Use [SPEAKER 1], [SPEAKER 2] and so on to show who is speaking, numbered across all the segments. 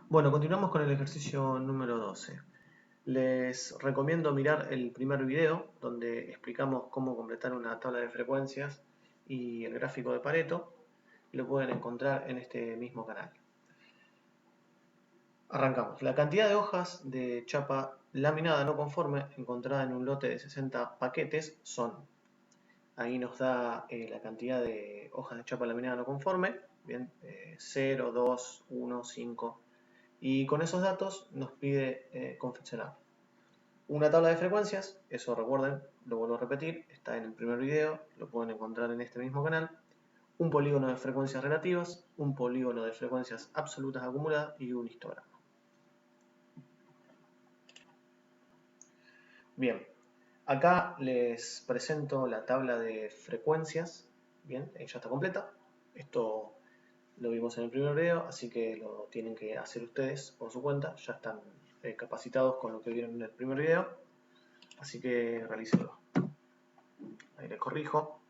[SPEAKER 1] Bueno, continuamos con el ejercicio número 12. Les recomiendo mirar el primer video donde explicamos cómo completar una tabla de frecuencias y el gráfico de Pareto. Lo pueden encontrar en este mismo canal. Arrancamos. La cantidad de hojas de chapa laminada no conforme encontrada en un lote de 60 paquetes son. Ahí nos da la cantidad de hojas de chapa laminada no conforme. Bien, 0, 2, 1, 5. Y con esos datos nos pide confeccionar una tabla de frecuencias. Eso recuerden, lo vuelvo a repetir, está en el primer video, lo pueden encontrar en este mismo canal. Un polígono de frecuencias relativas, un polígono de frecuencias absolutas acumuladas y un histograma. Bien, acá les presento la tabla de frecuencias. Bien, ya está completa. Esto lo vimos en el primer video, así que lo tienen que hacer ustedes por su cuenta. Ya están capacitados con lo que vieron en el primer video, así que realícenlo. Ahí les corrijo.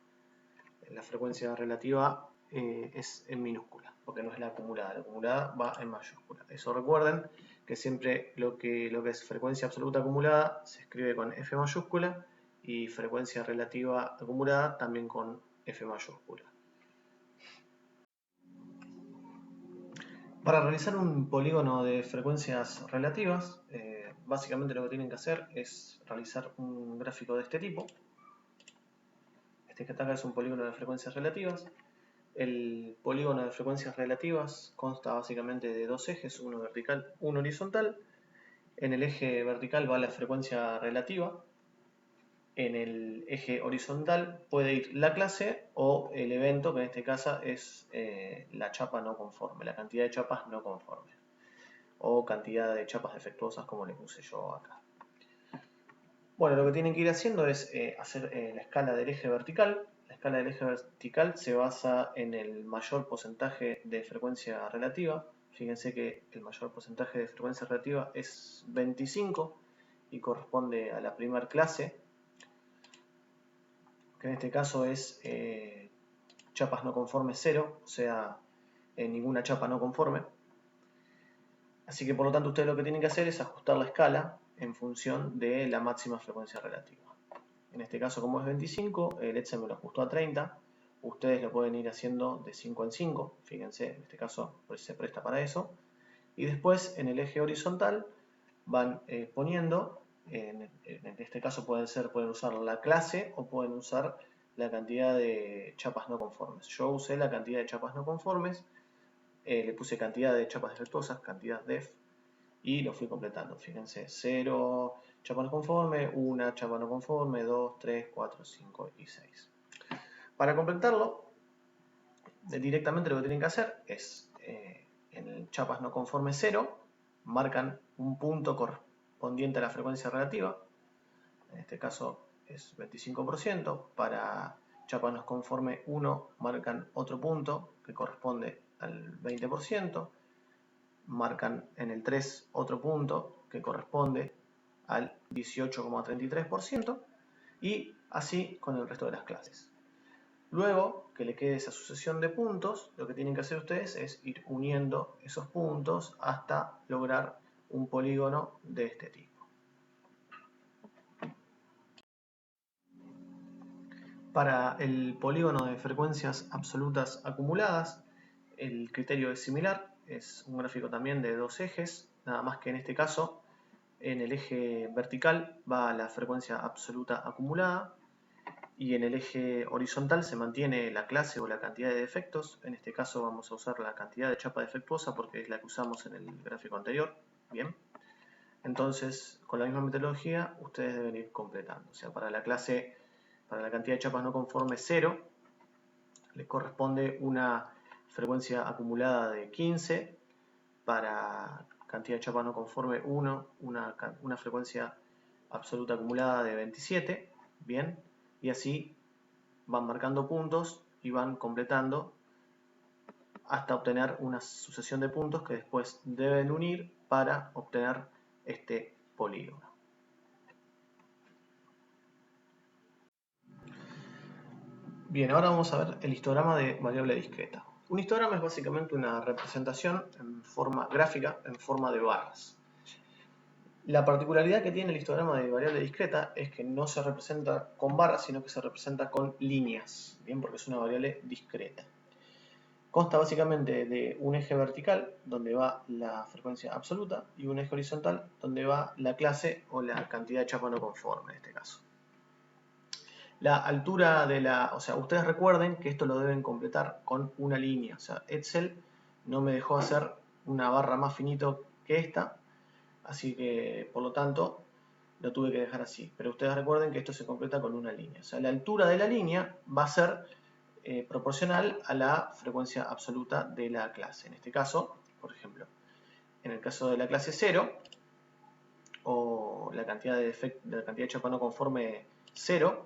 [SPEAKER 1] La frecuencia relativa es en minúscula, porque no es la acumulada va en mayúscula. Eso recuerden, que siempre lo que es frecuencia absoluta acumulada se escribe con F mayúscula y frecuencia relativa acumulada también con F mayúscula. Para realizar un polígono de frecuencias relativas, básicamente lo que tienen que hacer es realizar un gráfico de este tipo. Este que está acá es un polígono de frecuencias relativas. El polígono de frecuencias relativas consta básicamente de dos ejes, uno vertical, uno horizontal. En el eje vertical va la frecuencia relativa. En el eje horizontal puede ir la clase o el evento, que en este caso es la chapa no conforme, la cantidad de chapas no conformes, o cantidad de chapas defectuosas, como le puse yo acá. Bueno, lo que tienen que ir haciendo es hacer la escala del eje vertical. La escala del eje vertical se basa en el mayor porcentaje de frecuencia relativa. Fíjense que el mayor porcentaje de frecuencia relativa es 25 y corresponde a la primera clase, que en este caso es chapas no conformes 0, o sea, ninguna chapa no conforme. Así que por lo tanto ustedes lo que tienen que hacer es ajustar la escala en función de la máxima frecuencia relativa. En este caso, como es 25, el Excel me lo ajustó a 30. Ustedes lo pueden ir haciendo de 5 en 5. Fíjense, en este caso pues se presta para eso. Y después, en el eje horizontal, van poniendo, en este caso pueden usar la clase o pueden usar la cantidad de chapas no conformes. Yo usé la cantidad de chapas no conformes, le puse cantidad de chapas defectuosas, cantidad def, y lo fui completando. Fíjense, 0 chapa no conforme, 1 chapa no conforme, 2, 3, 4, 5 y 6. Para completarlo, directamente lo que tienen que hacer es, en el chapas no conforme 0, marcan un punto correspondiente a la frecuencia relativa. En este caso es 25%. Para chapas no conforme 1, marcan otro punto que corresponde al 20%. Marcan en el 3 otro punto que corresponde al 18,33% y así con el resto de las clases. Luego que le quede esa sucesión de puntos, lo que tienen que hacer ustedes es ir uniendo esos puntos hasta lograr un polígono de este tipo. Para el polígono de frecuencias absolutas acumuladas, el criterio es similar, es un gráfico también de dos ejes, nada más que en este caso en el eje vertical va la frecuencia absoluta acumulada y en el eje horizontal se mantiene la clase o la cantidad de defectos. En este caso vamos a usar la cantidad de chapa defectuosa porque es la que usamos en el gráfico anterior. Bien, entonces con la misma metodología ustedes deben ir completando. O sea, para la clase, para la cantidad de chapas no conforme 0, les corresponde una frecuencia acumulada de 15. Para cantidad de chapas no conforme 1, una frecuencia absoluta acumulada de 27. Bien, y así van marcando puntos y van completando hasta obtener una sucesión de puntos que después deben unir para obtener este polígono. Bien, ahora vamos a ver el histograma de variable discreta. Un histograma es básicamente una representación en forma gráfica, en forma de barras. La particularidad que tiene el histograma de variable discreta es que no se representa con barras, sino que se representa con líneas, bien, porque es una variable discreta. Consta básicamente de un eje vertical, donde va la frecuencia absoluta, y un eje horizontal, donde va la clase o la cantidad de chapa no conforme en este caso. La altura de la... O sea, ustedes recuerden que esto lo deben completar con una línea. O sea, Excel no me dejó hacer una barra más finito que esta, así que, por lo tanto, lo tuve que dejar así. Pero ustedes recuerden que esto se completa con una línea. O sea, la altura de la línea va a ser proporcional a la frecuencia absoluta de la clase. En este caso, por ejemplo, en el caso de la clase 0, o la cantidad de chapa no conforme 0,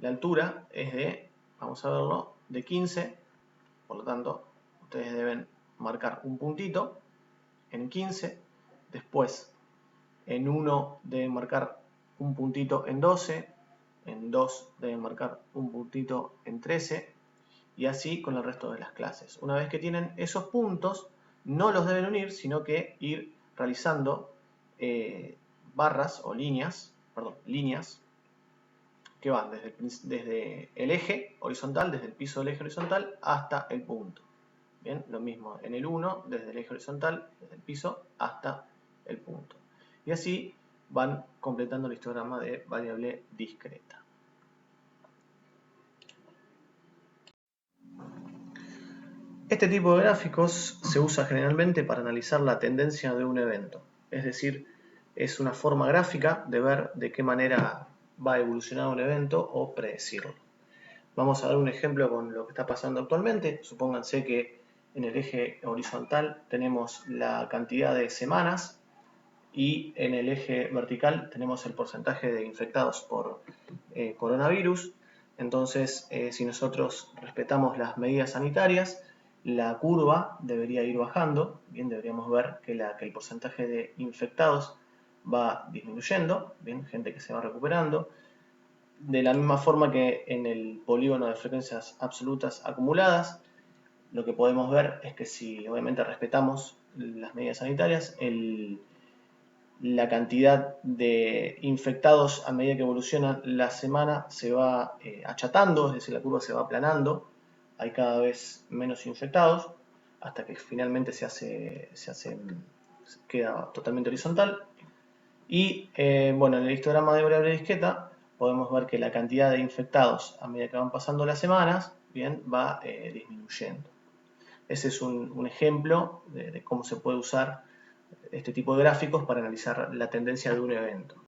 [SPEAKER 1] la altura es de, vamos a verlo, de 15, por lo tanto, ustedes deben marcar un puntito en 15, después en 1 deben marcar un puntito en 12, en 2 deben marcar un puntito en 13, y así con el resto de las clases. Una vez que tienen esos puntos, no los deben unir, sino que ir realizando barras o líneas que van desde el eje horizontal, desde el piso del eje horizontal hasta el punto. Bien, lo mismo en el 1, desde el eje horizontal, desde el piso hasta el punto. Y así van completando el histograma de variable discreta. Este tipo de gráficos se usa generalmente para analizar la tendencia de un evento. Es decir, es una forma gráfica de ver de qué manera va a evolucionar un evento o predecirlo. Vamos a dar un ejemplo con lo que está pasando actualmente. Supónganse que en el eje horizontal tenemos la cantidad de semanas y en el eje vertical tenemos el porcentaje de infectados por coronavirus. Entonces, si nosotros respetamos las medidas sanitarias, la curva debería ir bajando. Bien, deberíamos ver que el porcentaje de infectados va disminuyendo, bien, gente que se va recuperando. De la misma forma que en el polígono de frecuencias absolutas acumuladas, lo que podemos ver es que si obviamente respetamos las medidas sanitarias, la cantidad de infectados a medida que evoluciona la semana se va achatando, es decir, la curva se va aplanando, hay cada vez menos infectados, hasta que finalmente queda totalmente horizontal. Y bueno, en el histograma de variable discreta podemos ver que la cantidad de infectados a medida que van pasando las semanas, bien, va disminuyendo. Ese es un ejemplo de cómo se puede usar este tipo de gráficos para analizar la tendencia de un evento.